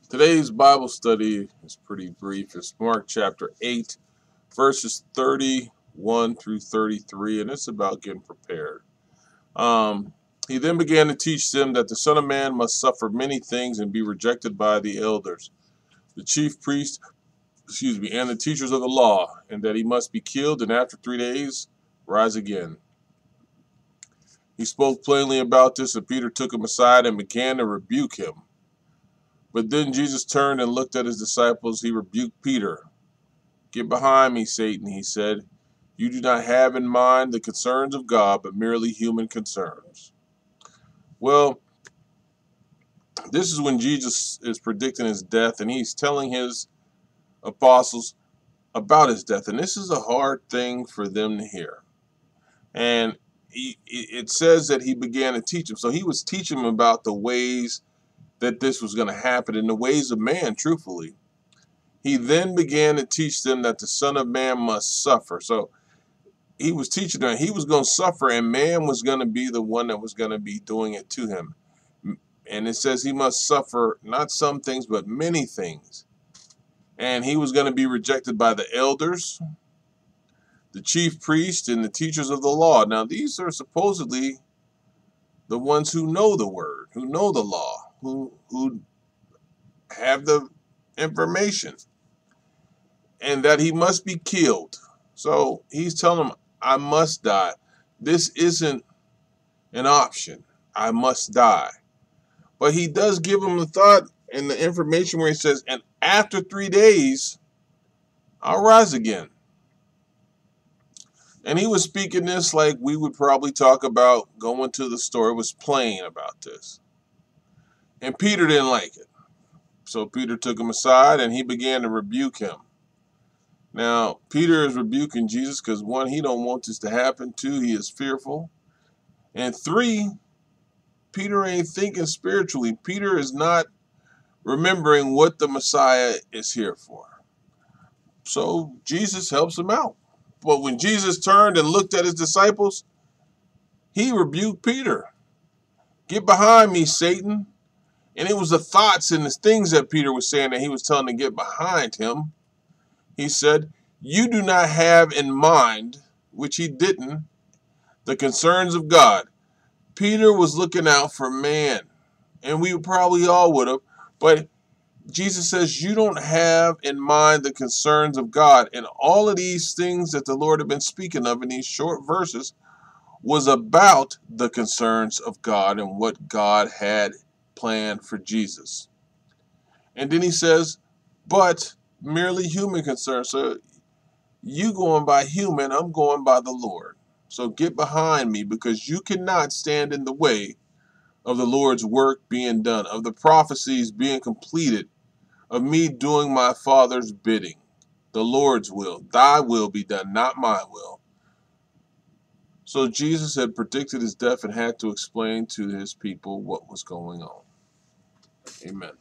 Today's Bible study is pretty brief. It's Mark chapter 8, verses 31 through 33, and it's about getting prepared. He then began to teach them that the Son of Man must suffer many things and be rejected by the elders, the chief priests, and the teachers of the law, and that he must be killed and after 3 days rise again. He spoke plainly about this, and Peter took him aside and began to rebuke him. But then Jesus turned and looked at his disciples. He rebuked Peter. "Get behind me, Satan," he said. "You do not have in mind the concerns of God, but merely human concerns." Well, this is when Jesus is predicting his death, and he's telling his apostles about his death. And this is a hard thing for them to hear. And it says that he began to teach them. So he was teaching them about the ways that this was going to happen, in the ways of man, truthfully. He then began to teach them that the Son of Man must suffer. So he was teaching them he was going to suffer, and man was going to be the one that was going to be doing it to him. And it says he must suffer not some things, but many things. And he was going to be rejected by the elders, the chief priests, and the teachers of the law. Now, these are supposedly the ones who know the word, who know the law, who have the information, and that he must be killed. So he's telling them, I must die. This isn't an option. I must die. But he does give them the thought and the information where he says, and after 3 days, I'll rise again. And he was speaking this like we would probably talk about going to the store. It was plain about this. And Peter didn't like it. So Peter took him aside and he began to rebuke him. Now, Peter is rebuking Jesus because, one, he don't want this to happen. Two, he is fearful. And three, Peter ain't thinking spiritually. Peter is not remembering what the Messiah is here for. So Jesus helps him out. But when Jesus turned and looked at his disciples, he rebuked Peter. "Get behind me, Satan." And it was the thoughts and the things that Peter was saying that he was telling to get behind him. He said, "You do not have in mind," which he didn't, "the concerns of God." Peter was looking out for man, and we probably all would have, but Jesus says you don't have in mind the concerns of God. And all of these things that the Lord had been speaking of in these short verses was about the concerns of God and what God had planned for Jesus. And then he says, but merely human concerns. So you going by human, I'm going by the Lord. So get behind me, because you cannot stand in the way of the Lord's work being done, of the prophecies being completed, of me doing my Father's bidding, the Lord's will. Thy will be done, not my will. So Jesus had predicted his death and had to explain to his people what was going on. Amen.